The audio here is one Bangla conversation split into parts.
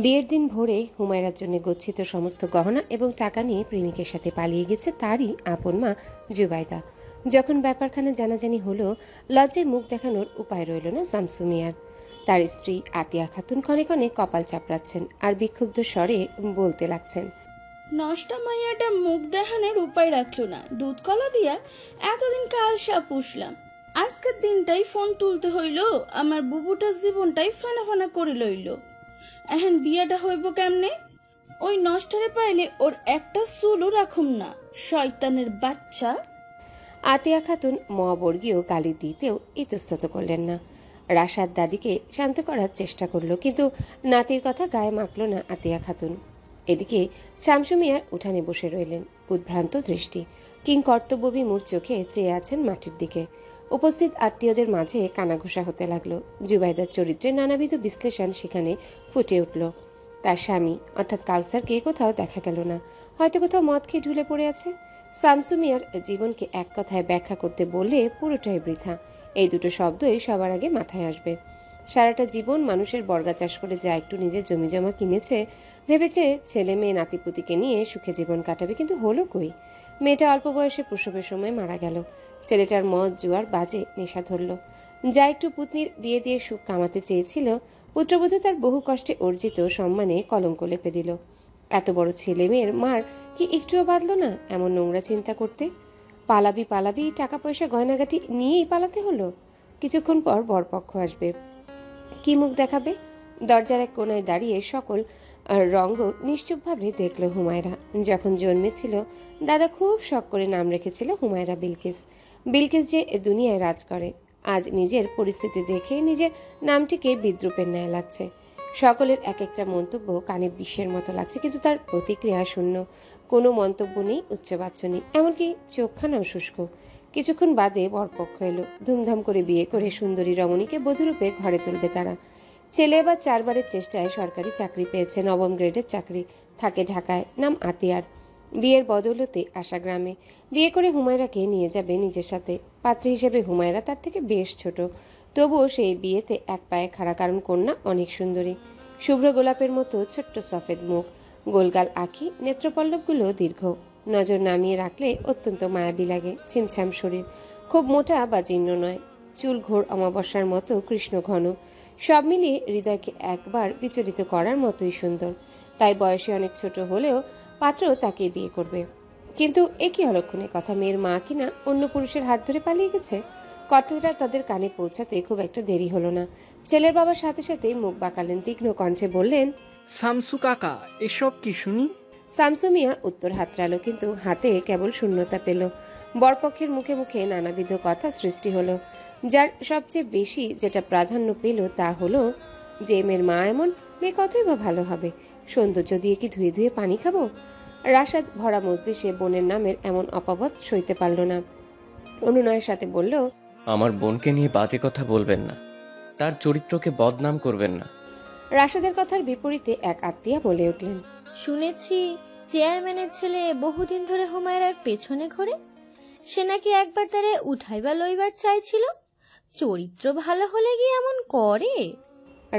বিয়ের দিন ভোরে হুমায়রার জন্য গচ্ছিত সমস্ত গহনা এবং টাকা নিয়ে প্রেমিকের সাথে পালিয়ে গেছে তারই আপন মা জুবাইদা। যখন ব্যাপারখানা জানাজানি হলো, লজ্জায় মুখ দেখানোর উপায় রইল না শামসু মিয়ার। তার স্ত্রী আতিয়া খাতুন ক্ষণে ক্ষণে কপাল চাপড়াচ্ছেন আর বিক্ষুব্ধ স্বরে বলতে লাগছেন, নষ্টা মাইয়াটা মুখ দেখানোর উপায় রাখলো না, দুধ কলা দিয়া এতদিন কালসা পুষলাম, আজকের দিনটাই ফোন তুলতে হইল, আমার বুবুটার জীবনটাই ফানা ফানা করে লইল। এখন বিয়াটা হইব কেমনে? ওই নষ্টারে পাইলে ওর একটা চুলও রাখুম না, শয়তানের বাচ্চা। আতিয়া খাতুন মবর্গীয় গালি দিতেও ইতস্তত করলেন না। রাশাদ দাদিকে শান্ত করার চেষ্টা করল, কিন্তু নাতির কথা গায়ে মাখল না আতিয়া খাতুন। এদিকে শামসু মিয়ার উঠানে বসে রইলেন, উদ্ভ্রান্ত দৃষ্টি, কিংকর্তব্যবিমূঢ় চোখে চেয়ে আছেন মাটির দিকে। উপস্থিত আত্মীয়দের মাঝে কানাঘুষা হতে লাগলো। জুবাইদার চরিত্রে নানাবিধ বিশ্লেষণ সেখানে ফুটে উঠল। তার স্বামী অর্থাৎ কাউসারকে কোথাও দেখা গেল না, হয়তো কোথাও মদ খেয়ে ঢুলে পড়ে আছে। শামসু মিয়ার জীবনকে এক কথায় ব্যাখ্যা করতে বললে পুরোটাই বৃথা। এই দুটো শব্দই সবার আগে মাথায় আসবে। সারাটা জীবন মানুষের বর্গা চাষ করে যা একটু নিজের জমি জমা কিনেছে, ভেবেছে ছেলে মেয়ে নাতিপুতিকে নিয়ে সুখে জীবন কাটাবে, কিন্তু হলো কই? মেয়েটা অল্প বয়সে প্রসবের সময় মারা গেল। ছেলেটার মদ জুয়ার বাজে নেশা ধরল। যা একটু পুতনির বিয়ে দিয়ে সুখ কামাতে চেয়েছিল, পুত্রবধূ তার বহু কষ্টে অর্জিত সম্মানে কলঙ্ক লেপে দিল। এত বড় ছেলে মেয়ের মার কি একটুও বাঁধল না এমন নোংরা চিন্তা করতে? পালাবি টাকা পয়সা গয়নাগাটি নিয়েই পালাতে হলো। কিছুক্ষণ পর বরপক্ষ আসবে, কি মুখ দেখাবে? দরজার এক কোনায় দাঁড়িয়ে সকল রঙ্গ নিশ্চুপভাবে দেখল হুমায়রা। যখন জন্মেছিল দাদা খুব শখ করে নাম রেখেছিল হুমায়রা বিলকিস। বিলকিস যে দুনিয়ায় রাজ করে। আজ নিজের পরিস্থিতি দেখে নিজের নামটিকে বিদ্রুপের ন্যায় লাগছে। সকলের এক একটা মন্তব্য কানে বিষের মতো লাগছে, কিন্তু তার প্রতিক্রিয়া শূন্য। কোনো মন্তব্য নেই, উচ্চবাচ্য নেই, এমনকি চোখখানাও শুষ্ক। কিছুক্ষণ বাদে বরপক্ষ এলো। ধুমধাম করে বিয়ে করে সুন্দরী রমণীকে বধূরূপে ঘরে তুলবে তারা। ছেলে এবার 4 বারের চেষ্টায় সরকারি চাকরি পেয়েছে, 9ম গ্রেডের চাকরি, থাকে ঢাকায়, নাম আতিয়ার। বিয়ের বদৌলতে আসা গ্রামে। বিয়ে করে হুমায়রাকে নিয়ে যাবে নিজের সাথে। পাত্রী হিসেবে হুমায়রা তার থেকে বেশ ছোট, তবুও সেই বিয়েতে এক পায়ে খাড়া, কারণ কন্যা অনেক সুন্দরী। শুভ্র গোলাপের মতো ছোট্ট সফেদ মুখ, গোলগাল আঁখি, নেত্রপল্লবগুলো দীর্ঘ। নজর নামিয়ে রাখলে অত্যন্ত মায়াবী লাগে। ছিমছাম শরীর, খুব মোটা বা জীর্ণ নয়, চুল ঘোর অমাবস্যার মতো কৃষ্ণ ঘন। সব মিলিয়ে হৃদয়কে একবার বিচলিত করার মতোই সুন্দর। তাই বয়সে অনেক ছোট হলেও পাত্র তাকে বিয়ে করবে। কিন্তু এ কি অলক্ষণের কথা? মেয়ের মা কিনা অন্য পুরুষের হাত ধরে পালিয়ে গেছে। কথাটা তাদের কানে পৌঁছাতে খুব একটা দেরি হলো না। ছেলের বাবার সাথে সাথে মুখ বাঁকালেন, তীক্ষ্ণ কণ্ঠে বললেন, শামসু কাকা, এসব কি শুনি? শামসু মিয়া উত্তর হাতড়ালো, কিন্তু হাতে কেবল শূন্যতা পেল। বরপক্ষের মুখে মুখে নানাবিধ কথা সৃষ্টি হলো। যার সবচেয়ে বেশি যেটা প্রাধান্য পেল তা হলো যে মেয়ের মা এমন, মেয়ে কতই বা ভালো হবে। সৌন্দর্য দিয়ে কি ধুয়ে ধুয়ে পানি খাবো? রাশাদ ভরা মজলিসে বোনের নামের এমন অপবাদ সইতে পারল না। অনুনয়ের সাথে বলল, আমার বোনকে নিয়ে বাজে কথা বলবেন না, তার চরিত্রকে বদনাম করবেন না। রাশাদের কথার বিপরীতে এক আত্মীয়া বলে উঠলেন, শুনেছি চেয়ারম্যানের ছেলে বহুদিন ধরে হুমায়রার পেছনে ঘোরে। সে নাকি একবার তারে উঠাইবা লইবার চাইছিল। চরিত্র ভালো হলে গিয়ে এমন করে?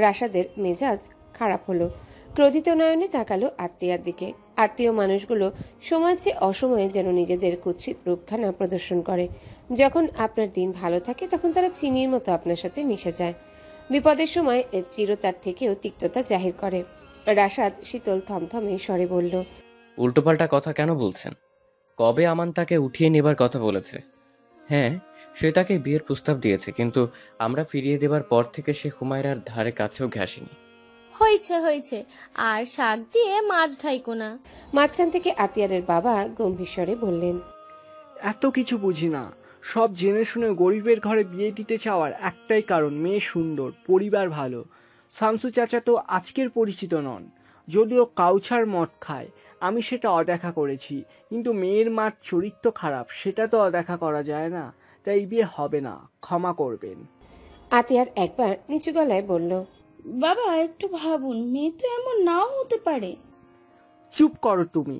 রাশাদের মেজাজ খারাপ হলো। ক্রোধিত নয়নে তাকালো আত্মীয়ার দিকে। আত্মীয় মানুষগুলো সময়ের চেয়ে অসময়ে যেন নিজেদের কুৎসিত রূপখানা প্রদর্শন করে। যখন আপনার দিন ভালো থাকে তখন তারা চিনির মতো আপনার সাথে মিশে যায়। বিপদের সময় চিরতার থেকেও তিক্ততা জাহির করে। রাশাদ শীতল থমথমে স্বরে বলল, উল্টোপাল্টা কথা কেন বলছেন? কবে আমান তাকে উঠিয়ে নেবার কথা বলেছে? হ্যাঁ, সে তাকে বিয়ের প্রস্তাব দিয়েছে, কিন্তু আমরা ফিরিয়ে দেবার পর থেকে সে হুমায়রার ধারে কাছেও ঘেঁষেনি। হয়েছে, আর শাক দিয়ে মাছ ঢাইকো না। মাঝখান থেকে আতিয়ারের বাবা গম্ভীর স্বরে বললেন, এত কিছু বুঝি না। সব জেনে শুনে গরিবের ঘরে বিয়ে দিতে চাওয়ার একটাই কারণ, মেয়ে সুন্দর, পরিবার ভালো। শামসু চাচা তো আজকের পরিচিত নন, যদিও কাউছার মদ খায়, আমি সেটা অদেখা করেছি, কিন্তু মেয়ের মার চরিত্র খারাপ, সেটা তো অদেখা করা যায় না। তাই বিয়ে হবে না, ক্ষমা করবেন। আতিয়ার একবার নিচু গলায় বলল, বাবা একটু ভাবুন, মেয়ে তো এমন নাও হতে পারে। চুপ করো তুমি।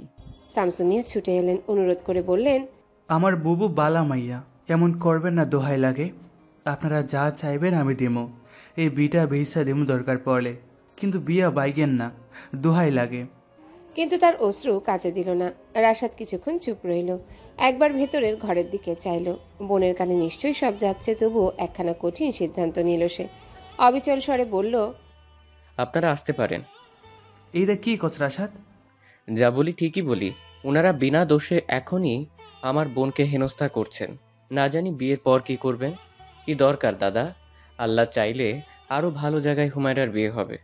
শামসু মিয়া ছুটে এলেন, অনুরোধ করে বললেন, আমার বুবু বালা মাইয়া, এমন করবেন না, দোহাই লাগে। আপনারা যা চাইবেন আমি দিমো। এই বিটা ভিসা দিমু দরকার পড়লে, কিন্তু বিয়া বাইগেন না, দোহাই লাগে। কিন্তু তার অশ্রু কাজে দিল না। রাশাদ কিছুক্ষণ চুপ রইল, একবার ভেতরের ঘরের দিকে চাইল। বোনের কানে নিশ্চয়ই সব যাচ্ছে, তবুও একখানা কঠিন সিদ্ধান্ত নিল সে। অবিচল স্বরে বলল, আপনারা আসতে পারেন। এইটা কি কস রাশাদ? যা বলি ঠিকই বলি। ওনারা বিনা দোষে এখনই আমার বোনকে হেনস্থা করছেন। না জানি বিয়ের পর কি করবেন। কি দরকার দাদা? আল্লাহ চাইলে আরো ভালো জায়গায় হুমায়রার বিয়ে হবে।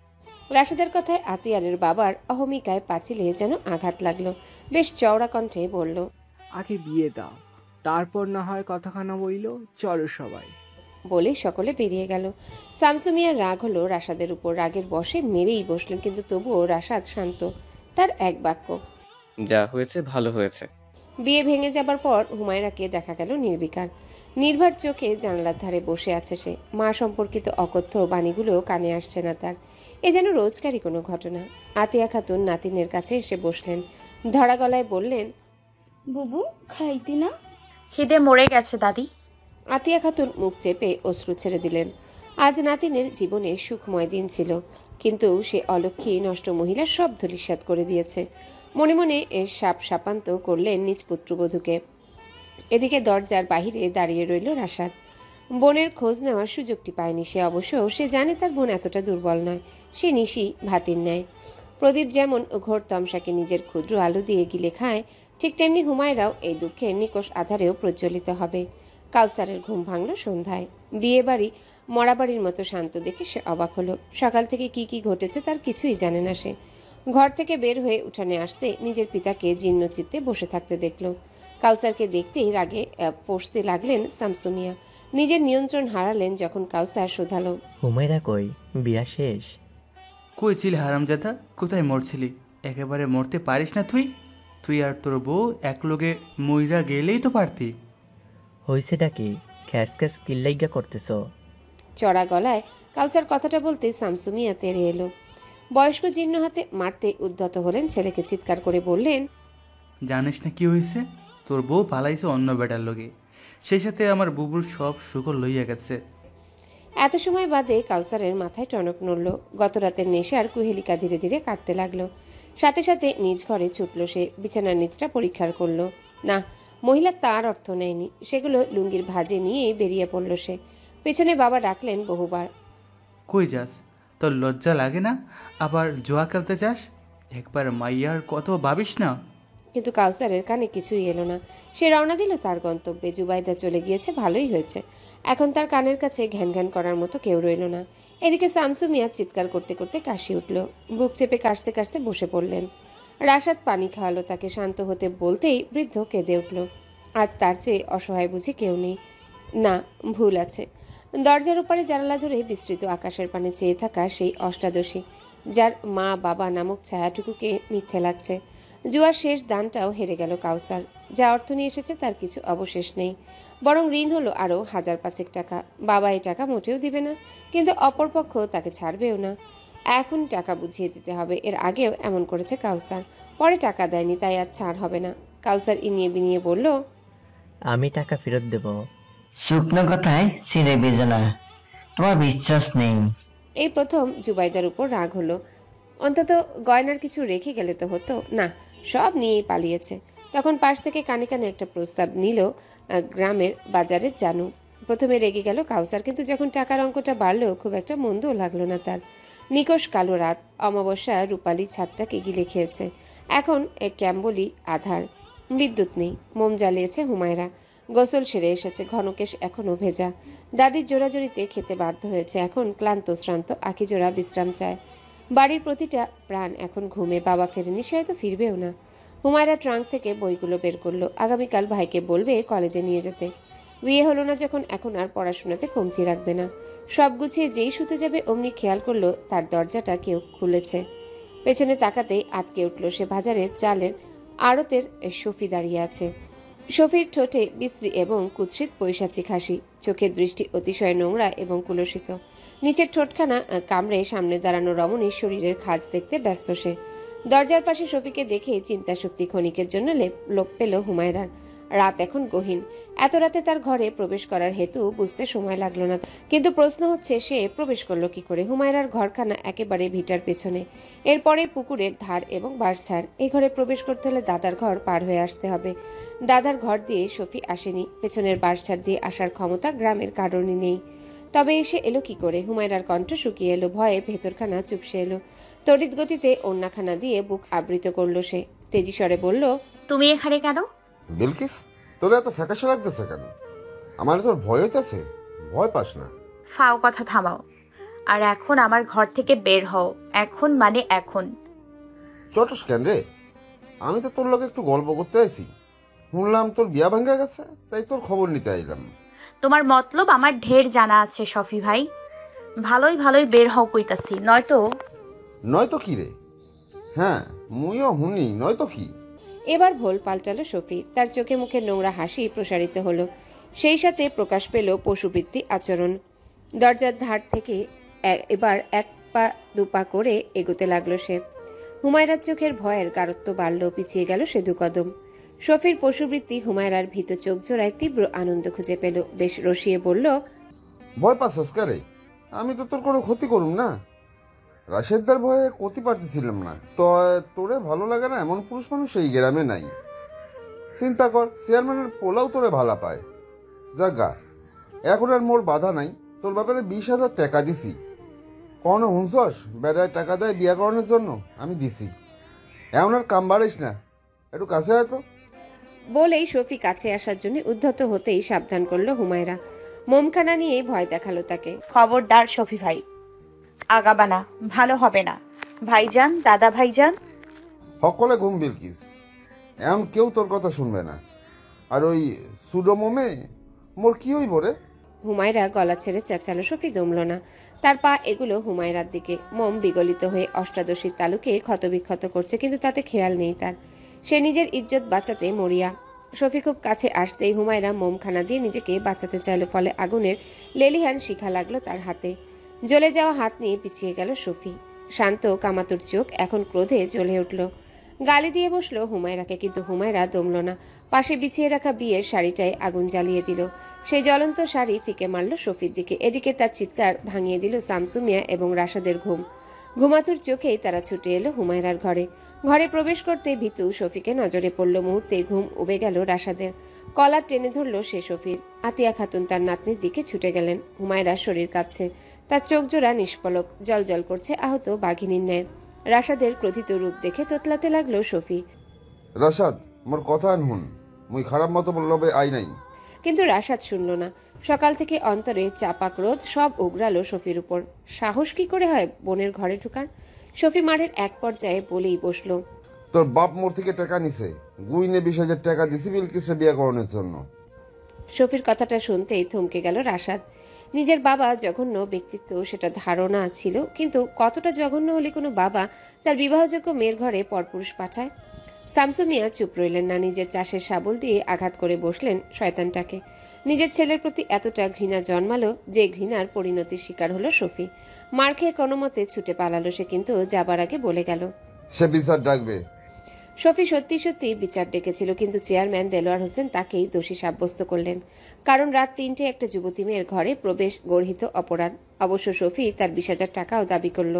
রাশিদের কথায় আতিয়ারের বাবার অহমিকায় পাঁচিলে যেন আঘাত লাগলো। বেশ চওড়া কণ্ঠে বলল, আগে বিয়ে দাও, তারপর না হয় কথাখানা বইল। চলো সবাই। বলে সকলে বেরিয়ে গেল। শামসু মিয়ার রাগ হলো রাশাদের উপর। রাগের বশে মেরেই বসলেন, কিন্তু তবুও রাশাদ শান্ত। তার এক বাক্য, যা হয়েছে ভালো হয়েছে। বিয়ে ভেঙে যাবার পর হুমায়রাকে দেখা গেল নির্বিকার। নির্ভার চোখে জানালার ধারে বসে আছে সে। মা সম্পর্কিত অকথ্য বাণীগুলো কানে আসছে না তার। এ যেন রোজকারই কোনো ঘটনা। আতিয়া খাতুন নাতিনের কাছে এসে বসলেন, ধরা গলায় বললেন, বুবু খাইতি না? খিদে মরে গেছে দাদি। আতিয়া খাতুন মুখ চেপে অশ্রু ছেড়ে দিলেন। আজ নাতিনের জীবনে সুখময় দিন ছিল, কিন্তু সে অলক্ষী নষ্ট মহিলা সব ধূলিসাৎ করে দিয়েছে। মনে মনে সাপ সাপান্ত করলেন নিজ পুত্রবধূকে। এদিকে দরজার বাহিরে দাঁড়িয়ে রইল রাশাদ। বোনের খোঁজ নেওয়ার সুযোগটি পায়নি সে। অবশ্য সে জানে তার বোন এতটা দুর্বল নয়। সে নিশি ভাতির ন্যায়। প্রদীপ যেমন ঘোর তমসাকে নিজের ক্ষুদ্র আলো দিয়ে গিলে খায়, ঠিক তেমনি হুমায়রাও এই দুঃখের নিকষ আধারেও প্রজ্বলিত হবে। কাউসারের ঘুম ভাঙল সন্ধ্যায়। বিয়ে বাড়ি মরাবাড়ির মতো শান্ত দেখে সে অবাক হলো। সকাল থেকে কি কি ঘটেছে তার কিছুই জানে না সে। ঘর থেকে বের হয়ে উঠানে আসতে নিজের পিতাকে জীর্ণচিত্তে বসে থাকতে দেখল। কাউসারকে দেখতেই রাগে ফসতে লাগলেন শামসু মিয়া। নিজের নিয়ন্ত্রণ হারালেন যখন কাউসার শোধালো, হুমায়রা কই? বিয়া শেষ? কই ছিলি হারামজাদা? কোথায় মরছিলি? একেবারে মরতে পারিস না তুই? তুই আর তোর বউ একলগে মইরা গেলেই তো পারতি। হইছেটা কি? খ্যাস খ্যাস কিল্লাইগা করতেছ? চড়া গলায় কাউসার কথাটা বলতে শামসু মিয়া তেড়ে এলো। বয়স্ক জীর্ণ হাতে মারতে উদ্যত হলেন ছেলেকে। চিৎকার করে বললেন, জানিস না কি হয়েছে? তোর বউ পালাইছে অন্য বেটার লগে, সেই সাথে আমার বুবুর সব সুখর লইয়া গেছে। এত সময় বাদে কাউসারের মাথায় টনক নড়ল। গত রাতের নেশার কুহেলিকা ধীরে ধীরে কাটতে লাগলো। সাথে সাথে নিজ ঘরে ছুটল সে। বিছানার নিচটা পরীক্ষার করলো। না, মহিলা তার অর্থ নেয়নি। সেগুলো লুঙ্গির ভাঁজে নিয়ে বেরিয়ে পড়ল সে। পেছনে বাবা ডাকলেন বহুবার, কই যাস? তোর লজ্জা লাগে না? আবার জোয়া খেলতে চাস? একবার মাইয়ার কত ভাবিস না? কিন্তু কাউসারের কানে কিছুই এলো না। সে রওনা দিল তার গন্তব্যে। জুবাইদা চলে গিয়েছে, ভালোই হয়েছে। এখন তার কানের কাছে ঘ্যান ঘ্যান করার মতো কেউ রইল না। এদিকে শামসু মিয়া চিৎকার করতে করতে কাশি উঠল। বুক চেপে কাশতে কাশতে বসে পড়লেন। রাশাদ পানি খাওয়ালো তাকে। শান্ত হতে বলতেই বৃদ্ধ কেঁদে উঠল। আজ তার চেয়ে অসহায় বুঝি কেউ নেই। না, ভুল আছে। দরজার ওপারে জানালা ধরে বিস্তৃত আকাশের পানে চেয়ে থাকা সেই অষ্টাদশী, যার মা বাবা নামক ছায়াটুকুকে মিথ্যে লাগছে। জুয়ার শেষ দানটাও হেরে গেল কাউসার। যা অর্থ নিয়ে এসেছে তার কিছু অবশেষ নেই, বরং ঋণ হলো আরও 1000-5 টাকা। বাবা এই টাকা মোটেও দিবে না, কিন্তু অপরপক্ষ তাকে ছাড়বেও না। এখন টাকা বুঝিয়ে দিতে হবে। এর আগেও এমন করেছে কাউসার, পরে টাকা দেয়নি, তাই আর ছাড় হবে না। কাউসার ইনিয়ে বিনিয়ে বলল, আমি টাকা ফেরত দেব। শুকনো কথায় ছিঁড়ে বেজে না, তোমার বিশ্বাস নেই। এই প্রথম জুবাইদার উপর রাগ হলো। অন্তত গয়নার কিছু রেখে গেলে তো হতো। না, সব নিয়েই পালিয়েছে। তখন পাশ থেকে কানে কানে একটা প্রস্তাব নিল গ্রামের বাজারের জানু। প্রথমে রেগে গেল কাউসার, কিন্তু যখন টাকার অঙ্কটা বাড়লো খুব একটা মন্দও লাগলো না তার। নিকষ কালো রাত, অমাবস্যা রূপালী ছাদটাকে গিলে খেয়েছে। এখন ক্যাম্বলি আধার, বিদ্যুৎ নেই। মোম জ্বালিয়েছে হুমায়রা। গোসল সেরে এসেছে, ঘনকেশ এখনো ভেজা। দাদির জোরাজোরিতে খেতে বাধ্য হয়েছে। এখন ক্লান্ত শ্রান্ত আখিজোড়া বিশ্রাম চায়। বাড়ির প্রতিটা প্রাণ এখন ঘুমে। বাবা ফেরেনি, সে হয়তো ফিরবেও না। হুমায়রা ট্রাঙ্ক থেকে বইগুলো বের করলো। আগামীকাল ভাইকে বলবে কলেজে নিয়ে যেতে। বিয়ে হলো না যখন, এখন আর পড়াশোনাতে কমতি রাখবে না। সব গুছিয়ে যেই শুতে যাবে অমনি খেয়াল করলো তার দরজাটা কেউ খুলেছে। পেছনে তাকাতেই আটকে উঠল সে। বাজারের চালের আড়তের শফি দাঁড়িয়ে আছে। শফির ঠোঁটে বিশ্রী এবং কুৎসিত পৈশাচিক হাসি। চোখের দৃষ্টি অতিশয় নোংরা এবং কুলসিত। নিচের ঠোঁটখানা কামড়ে সামনে দাঁড়ানো রমণীর শরীরের খাজ দেখতে ব্যস্ত সে। দরজার পাশে শফিকে দেখে চিন্তা শক্তি ক্ষণিকের জন্য লোপ পেল হুমায়রার। রাত এখন গহীন। এত রাতে তার ঘরে প্রবেশ করার হেতু বুঝতে সময় লাগলো না, কিন্তু প্রশ্ন হচ্ছে সে প্রবেশ করলো কি করে। হুমায়রার ঘরখানা একেবারে ভিটার পেছনে, এরপরে পুকুরের ধার এবং বাঁশঝাড়। এই ঘরে প্রবেশ করতে হলে দাদার ঘর পার হয়ে আসতে হবে। দাদার ঘর দিয়ে শফি আসেনি, পেছনের বাঁশঝাড় দিয়ে আসার ক্ষমতা গ্রামের কারণই নেই। তবে এসে এলো কি করে? হুমায়রার কণ্ঠ শুকিয়ে এলো, ভয়ে ভেতরখানা চুপসে এলো। তড়িৎ গতিতে ওড়নাখানা দিয়ে বুক আবৃত করলো সে, তেজি স্বরে বলল, তুমি এখানে কেন? বিলকিস, তোর এত ফ্যাকাশে লাগতেছে কেন? আমার তোর ভয় হইতেছে? ভয় পাস না। ফাও কথা থামাও, আর এখন আমার ঘর থেকে বের হও। এখন মানে এখন। চটস কেন রে? আমি তো তোর লগে একটু গল্প করতে আইছি। শুনলাম তোর বিয়া ভাঙ্গা গেছে, তাই তোর খবর নিতে আইলাম। তোমার মতলব আমার ঢের জানা আছে শফি ভাই। ভালোই ভালোই বের হও কইতাছি, নয়তো কি রে? হ্যাঁ, মুইও হুনি, নয়তো কি? এবার ভোল পাল্টালো শফি। তার চোখে মুখে নোংরা হাসি প্রসারিত হলো, সেই সাথে প্রকাশ পেল পশুবৃত্তি আচরণ। দরজার ধার থেকে এবার এক পা দুপা করে এগোতে লাগলো সে। হুমায়রার চোখের ভয়ের গাঢ়ত্ব বাড়ল, পিছিয়ে গেল সে দুকদম। শফির পশুবৃত্তি হুমায়রার ভীত চোখ জোড়ায় তীব্র আনন্দ খুঁজে পেল। বেশ রসিয়ে বলল, ভয় পাচ্ছস কারে? আমি তো তোর কোনো ক্ষতি করুম না। রাশেদদার ভয়ে ক্ষতি পারতেছিলাম না। তো তোরে ভালো লাগে না এমন পুরুষ মানুষ এই গ্রামে নাই। চিন্তা কর, চেয়ারম্যানের পোলাও তোরে ভালা পায়। জাগা, এখন আর মোর বাধা নাই। তোর ব্যাপারে 20,000 টাকা দিছি। কখনো হুঁসস বেড়ায় টাকা দেয় বিয়া করানোর জন্য? আমি দিছি। এমন আর কাম বাড়িস না, একটু কাছে আয় তো। বলেই শফি কাছে আসার জন্য উদ্ধত হতেই সাবধান করলো হুমায়রা। মোমখানা নিয়ে ভয় দেখালো তাকে। খবরদার শফি ভাই, আগাবানা, ভালো হবে না। ভাইজান, দাদা ভাইজান। সকলে ঘুম বিলকিস, এমন কেউ তোর কথা শুনবে না। আর ওই সুডো মোমে মোর কি হইব রে? হুমায়রা গলা ছেড়ে চেঁচালো। শফি দমল না, তার পা এগুলো হুমায়রার দিকে। মোম বিগলিত হয়ে অষ্টাদশীর তালুকে ক্ষতবিক্ষত করছে, কিন্তু তাতে খেয়াল নেই তার। সে নিজের ইজ্জত বাঁচাতে মরিয়া। শফি খুব কাছে আসতেই হুমায়রা মোমখানা দিয়ে নিজেকে বাঁচাতে চাইল, ফলে আগুনের লেলিহান শিখা লাগলো তার হাতে। জ্বলে যাওয়া হাত নিয়ে পিছিয়ে গেল শফি। শান্ত কামাতুর চোখ এখন ক্রোধে জ্বলে উঠল। গালি দিয়ে বসলো হুমায়রাকে, কিন্তু হুমায়রা দমল না। পাশে বিছিয়ে রাখা বিয়ের শাড়িটায় আগুন জ্বালিয়ে দিল। সেই জ্বলন্ত শাড়ি ফিকে মারল শফির দিকে। এদিকে তার চিৎকার ভাঙিয়ে দিল শামসু মিয়া এবং রাশাদের ঘুম। ঘুমাতুর চোখেই তারা ছুটে এলো হুমায়রার ঘরে। ঘরে প্রবেশ করতে ভীতু শফিকে নজরে পড়ল। মুহূর্তে ঘুম উবে গেল রাশাদের। কলার টেনে ধরল সে শফির। আতিয়া খাতুন তার নাতনির দিকে ছুটে গেলেন। হুমায়রার শরীর কাঁপছে, তার চোখ জোড়া নিষ্পলক, জল করছে আহত বাঘিনীর ন্যায়। রাশাদের ক্রোধিত রূপ দেখে তোতলাতে লাগলো শফি। রাশাদ, মোর কথা হুন, মুই খারাপ মতো বলবে আই নাই। কিন্তু রাশাদ শুনল না। সকাল থেকে অন্তরে চাপা ক্রোধ সব উগরালো শফির উপর। সাহস কি করে হয় বোনের ঘরে ঢুকার? শফি মারের এক পর্যায়ে বলেই বসলো, তোর বাপ মোর থেকে টাকা নিছে। গুইনে 20,000 টাকা দিছি বিলকিসের বিয়া করানোর জন্য। শফির কথাটা শুনতেই থমকে গেল রাশাদ। নিজের বাবা জঘন্য ব্যক্তিত্ব সেটা ধারণা ছিল, কিন্তু কতটা জঘন্য হলে কোনো বাবা তার বিবাহযোগ্য মেয়ের ঘরে পরপুরুষ পাঠায়? শামসু মিয়া চুপ রইলেন না। নিজের চাষের শাবল দিয়ে আঘাত করে বসলেন শয়তানটাকে। নিজের ছেলের প্রতি এতটা ঘৃণা জন্মালো যে ঘৃণার পরিণতির শিকার হলো শফি। মার খেয়ে কোনো মতে ছুটে পালালো সে, কিন্তু যাবার আগে বলে গেল, সে বিচার ডাকবে। শফি সত্যি সত্যি বিচার ডেকেছিল, কিন্তু চেয়ারম্যান দেলোয়ার হোসেন তাকেই দোষী সাব্যস্ত করলেন। কারণ রাত 3টে একটা যুবতী মেয়ের ঘরে প্রবেশ গর্হিত অপরাধ। অবশ্য শফি তার 20,000 টাকাও দাবি করল।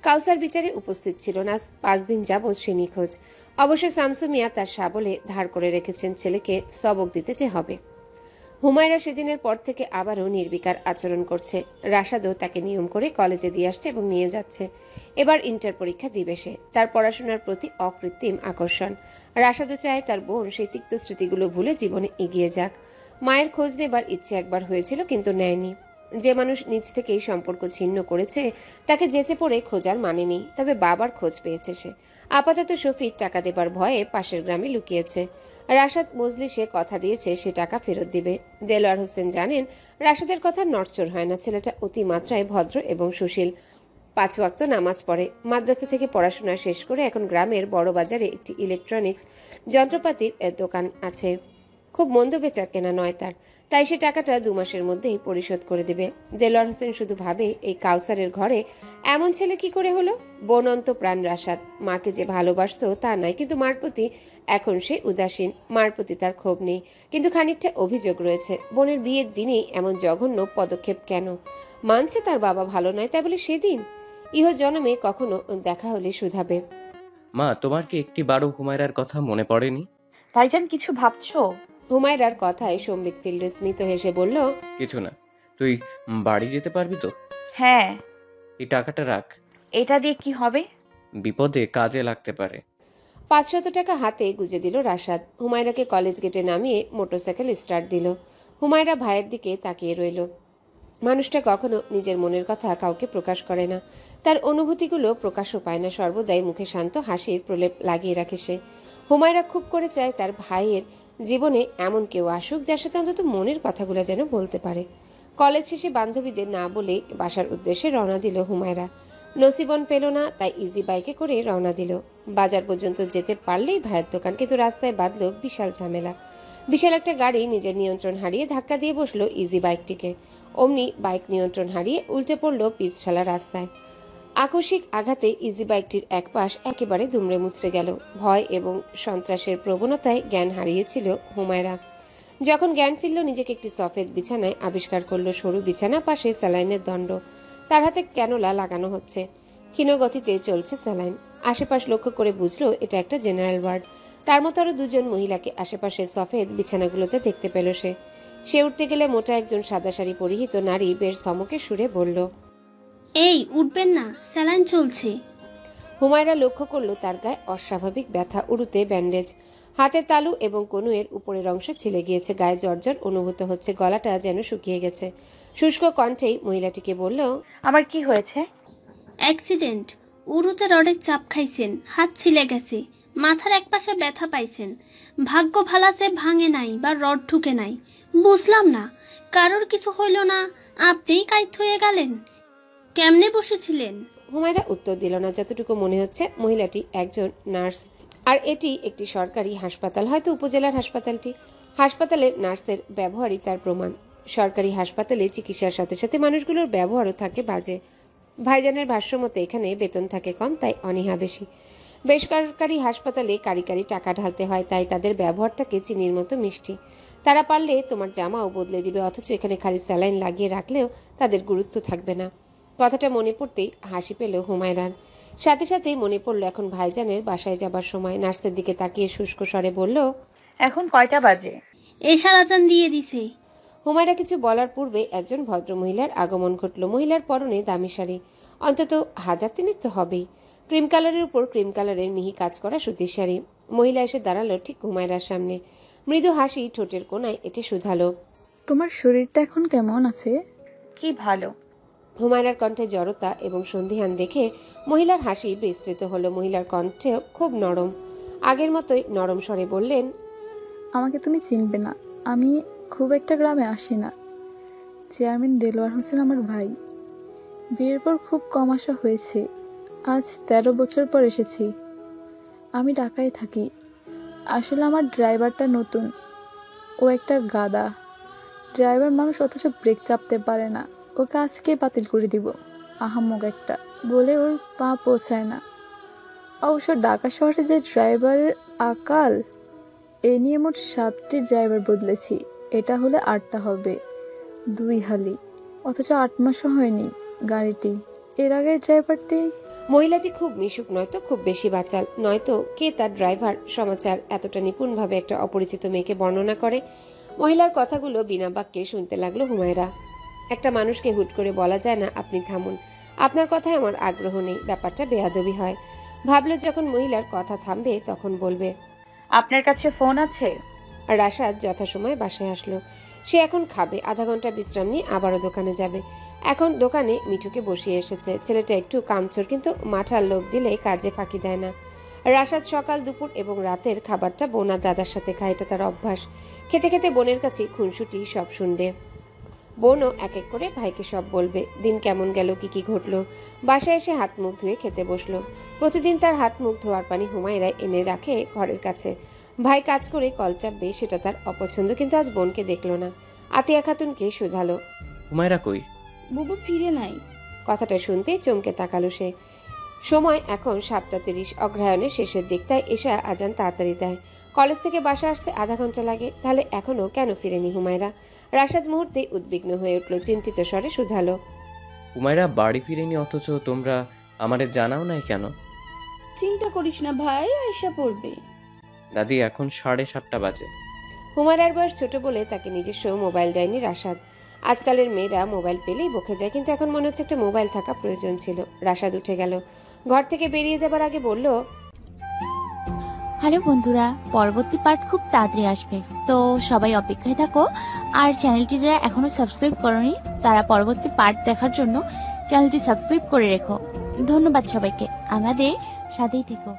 কাউসার বিচারে উপস্থিত ছিল না। 5 দিন যাবৎ সে নিখোঁজ। অবশ্য শামসু মিয়া তার শাবলে ধার করে রেখেছেন ছেলেকে সবক দিতে যে হবে। হুমায়রা সেদিনের পর থেকে আবারও নির্বিকার আচরণ করছে। রাশাদও তাকে নিয়ম করে কলেজে দিয়ে আসছে এবং নিয়ে যাচ্ছে। এবার ইন্টার পরীক্ষা দিবে সে। তার পড়াশোনার প্রতি অকৃত্রিম আকর্ষণ। রাশাদও চায় তার বোন সেই তিক্ত স্মৃতিগুলো ভুলে জীবনে এগিয়ে যাক। মায়ের খোঁজ নেবার ইচ্ছে একবার হয়েছিল, কিন্তু নেয়নি। যে মানুষ নিজ থেকেই সম্পর্ক ছিন্ন করেছে তাকে যেচে পড়ে খোঁজার মানে নেই। তবে বাবার খোঁজ পেয়েছে সে। আপাতত শফির টাকা দেবার ভয়ে পাশের গ্রামে লুকিয়েছে। রাশাদ মজলিসে কথা দিয়েছে সে টাকা ফেরত দিবে। দেলোয়ার হোসেন জানেন রাশাদের কথা নড়চড় হয় না। ছেলেটা অতিমাত্রায় ভদ্র এবং সুশীল। 5 ওয়াক্ত নামাজ পড়ে। মাদ্রাসা থেকে পড়াশোনা শেষ করে এখন গ্রামের বড় বাজারে একটি ইলেকট্রনিক্স যন্ত্রপাতির দোকান আছে। খুব মন্দ বেচা কেনা নয় তার। তাই সে টাকাটা 2 মাসের মধ্যেই পরিশোধ করে দেবে। দেলোয়ার হোসেন শুধু ভাবে, এই কাউসারের ঘরে এমন ছেলে কি করে হলো। বোন অন্ত প্রাণ রাশাদ, মাকে যে ভালোবাসতো তা নয়, কিন্তু মার প্রতি এখন সে উদাসীন। মার প্রতি তার ক্ষোভ নেই, কিন্তু খানিকটা অভিযোগ রয়েছে। বোনের বিয়ের দিনেই এমন জঘন্য পদক্ষেপ কেন? মানছে তার বাবা ভালো নয়, তাই বলে সেদিন ইহ জন্মে কখনো দেখা হলে শুধাবে। মা, তোমার কি একটি বারো হুমায়রার কথা মনে পড়েনি? ভাইজান কিছু ভাবছো? হুমায়রার কথায় সম্বিত ফিরল, স্মিত হেসে বলল, কিছু না। তুই বাড়ি যেতে পারবি তো? হ্যাঁ। এই টাকাটা রাখ। এটা দিয়ে কি হবে? বিপদে কাজে লাগতে পারে। 500 টাকা হাতে গুজে দিল রাশাদ। হুমায়রাকে কলেজ গেটে নামিয়ে মোটরসাইকেল স্টার্ট দিল। হুমায়রা ভাইয়ের দিকে তাকিয়ে রইল। মানুষটা কখনো নিজের মনের কথা কাউকে প্রকাশ করে না, তার অনুভূতিগুলো প্রকাশও পায় না, সর্বদাই মুখে শান্ত হাসির প্রলেপ লাগিয়ে রাখে সে। হুমায়রা খুব করে চায় তার ভাইয়ের জীবনে এমন কেউ আসুক যার সাথে অন্তত মনের কথাগুলো যেন বলতে পারে। কলেজ শেষে বান্ধবীদের না বলে বাসার উদ্দেশ্যে রওনা দিল হুমায়রা। নসিবন পেল না, তাই ইজি বাইকে করে রওনা দিল। বাজার পর্যন্ত যেতে পারলেই ভাইয়ের দোকান, কিন্তু রাস্তায় বাঁধল বিশাল ঝামেলা। বিশাল একটা গাড়ি নিজের নিয়ন্ত্রণ হারিয়ে ধাক্কা দিয়ে বসলো ইজি বাইকটিকে। অমনি বাইক নিয়ন্ত্রণ হারিয়ে উল্টে পড়ল পিচঢালা রাস্তায়। আকস্মিক আঘাতে ইজি বাইকটির এক পাশ একেবারে দুমড়ে মুচড়ে গেল। ভয় এবং সন্ত্রাসের প্রবণতায় জ্ঞান হারিয়েছিল হুমায়রা। যখন জ্ঞান ফিরল, নিজেকে একটি সফেদ বিছানায় আবিষ্কার করলো। সরু বিছানা, পাশে স্যালাইনের দণ্ড, তার হাতে ক্যানোলা লাগানো হচ্ছে। ক্ষীণ গতিতে চলছে স্যালাইন। আশেপাশ লক্ষ্য করে বুঝলো এটা একটা জেনারেল ওয়ার্ড। তার মতো আরো 2 জন মহিলাকে আশেপাশে সফেদ বিছানাগুলোতে দেখতে পেল সে উঠতে গেলে মোটা একজন সাদা শাড়ি পরিহিত নারী বেশ ধমকে সুরে বলল, এই উঠবেন না, স্যালাইন চলছে। হুমায়রা লক্ষ্য করলো তার গায়ে অস্বাভাবিক ব্যথা, উড়ুতে ব্যান্ডেজ, হাতের তালু এবং কনুয়ের উপরের অংশ ছিলে গিয়েছে, গায়ে জর্জর অনুভূত হচ্ছে, গলাটা যেন শুকিয়ে গেছে। শুষ্ক কণ্ঠেই মহিলাটিকে বলল, আমার কি হয়েছে? অ্যাক্সিডেন্ট, উরুতে রডের চাপ খাইছেন, হাত ছিলে গেছে, মাথার এক পাশে ব্যথা পাইছেন। ভাগ্য ভালাসে ভাঙে নাই বা রড ঢুকে নাই। বুঝলাম না, কারোর কিছু হইল না, আপনিই কাইত হয়ে গেলেন। কেমনে বসেছিলেন? হুমায়রা উত্তর দিল না। যতটুকু মনে হচ্ছে মহিলাটি একজন নার্স, আর এটি একটি সরকারি হাসপাতাল, হয়তো উপজেলার হাসপাতালটি। হাসপাতালের নার্সের ব্যবহারই তার প্রমাণ। সরকারি হাসপাতালে চিকিৎসার সাথে সাথে মানুষগুলোর ব্যবহারও থাকে বাজে। ভাইজানের ভাষ্যমতে এখানে বেতন থাকে কম, তাই অনীহা বেশি। বেসরকারি হাসপাতালে কারি কারি টাকা ঢালতে হয়, তাই তাদের ব্যবহার থাকে চিনির মতো মিষ্টি। তারা পারলে তোমার জামাও বদলে দিবে, অথচ এখানে খালি স্যালাইন লাগিয়ে রাখলেও তাদের গুরুত্ব থাকবে না। কথাটা মনে পড়তেই হাসি পেল হুমায়রার। সাথে সাথেই মনে পড়ল এখন ভাইজানের বাসায় যাবার সময়। নার্সের দিকে তাকিয়ে শুষ্ক স্বরে বলল, এখন কয়টা বাজে? এশার আজান দিয়ে দিছে। হুমায়রা কিছু বলার পূর্বে একজন ভদ্রমহিলার আগমন ঘটল। মহিলার পরনে দামি শাড়ি, অন্তত 1000 তিনেক তো হবেই। ক্রিম কালারের উপর ক্রিম কালারের মিহি কাজ করা সুতির শাড়ি। মহিলা এসে দাঁড়ালো ঠিক হুমায়রার সামনে। মৃদু হাসি ঠোঁটের কোনায় এটে শুধালো, তোমার শরীরটা এখন কেমন আছে? কি ভালো। হুমায়রার কণ্ঠে জড়তা এবং সন্দিহান দেখে মহিলার হাসি বিস্তৃত হলো। মহিলার কণ্ঠে খুব নরম, আগের মতোই নরম স্বরে বললেন, আমাকে তুমি চিনবে না, আমি খুব একটা গ্রামে আসি না। চেয়ারম্যান দেলোয়ার হোসেন আমার ভাই। বিয়ের পর খুব কম আসা হয়েছে, আজ 13 বছর পর এসেছি। আমি ঢাকায় থাকি। আসলে আমার ড্রাইভারটা নতুন, ও একটা গাদা ড্রাইভার মানুষ, অথচ ব্রেক চাপতে পারে না। ওকে আজকে বাতিল করে দিব, আহাম্মক একটা বলে ওর পা পৌঁছায় না। অবশ্য ঢাকা শহরে যে ড্রাইভারের আকাল, এ নিয়ে মোট 7টি ড্রাইভার বদলেছি, এটা হলে 8টা হবে, 2 হালি, অথচ 8 মাসও হয়নি গাড়িটি। এর আগে ড্রাইভারটি। মহিলাটি খুব মিশুক, নয়তো খুব বেশি বাচাল, নয়তো কে তার ড্রাইভার সমাচার এতটা নিপুণভাবে একটা অপরিচিত মেয়েকে বর্ণনা করে। মহিলার কথাগুলো বিনা বাক্যে শুনতে লাগলো হুমায়রা। একটা মানুষকে হুট করে বলা যায় না, আপনি থামুন, আপনার কথায় আমার আগ্রহ নেই, ব্যাপারটা বেয়াদবি হয়। ভাবলো যখন মহিলার কথা থামবে তখন বলবে, আপনার কাছে ফোন আছে? রাশাদ যথাসময়ে বাসায় আসলো। সে এখন খাবে, আধা ঘন্টা বিশ্রাম নিয়ে আবারও দোকানে যাবে। এখন দোকানে মিঠুকে বসিয়ে এসেছে। ছেলেটা একটু কামচোর, কিন্তু মাঠার লোভ দিলে কাজে ফাঁকি দেয় না। রাশাদ সকাল দুপুর এবং রাতের খাবারটা বোন আর দাদার সাথে খায়, এটা তার অভ্যাস। খেতে খেতে বোনের কাছে খুনসুটি সব শুনবে। বোনও এক এক করে ভাইকে সব বলবে, দিন কেমন গেল, কি কি ঘটলো। বাসায় এসে হাত মুখ ধুয়ে খেতে বসলো। প্রতিদিন তার হাত মুখ ধোয়ার পানি হুমায়রা এনে রাখে ঘরের কাছে। ভাই কাজ করে কল চাপবে, সেটা তার অপছন্দ, কিন্তু আজ বোনকে দেখলো না। আতিয়া খাতুনকে শুধালো। হুমায়রা কই? বুবু ফিরে নাই। কথাটা শুনতেই চমকে তাকালো সে। সময় এখন 7:30, অগ্রহায়ণের শেষের দিক, তাই এশা আজান তাড়াতাড়ি দেয়। কলেজ থেকে বাসা আসতে আধা ঘন্টা লাগে, তাহলে এখনো কেন ফিরেনি হুমায়রা? রাশাদ মুহূর্তেই উদ্বিগ্ন হয়ে উঠল, চিন্তিত স্বরে শুধালো। হুমায়রা বাড়ি ফিরেনি, অথচ তোমরা আমাদের জানাও নাই কেন? চিন্তা করিস না ভাই, আয়শা পড়বে। দাদি, এখন 7:30 বাজে। হুমায়রার বয়স ছোট বলে তাকে নিজস্ব মোবাইল দেয়নি রাশাদ। আজকালের মেয়েরা মোবাইল পেলেই বকে যায়, কিন্তু এখন মনে হচ্ছে একটা মোবাইল থাকা প্রয়োজন ছিল। রাশাদ উঠে গেল, ঘর থেকে বেরিয়ে যাবার আগে বলল, হ্যালো বন্ধুরা, পরবর্তী পার্ট খুব তাড়াতাড়ি আসবে, তো সবাই অপেক্ষায় থাকো। আর চ্যানেলটি যারা এখনো সাবস্ক্রাইব করোনি তারা পরবর্তী পার্ট দেখার জন্য চ্যানেলটি সাবস্ক্রাইব করে রেখো। ধন্যবাদ সবাইকে, আমাদের সাথেই থেকো।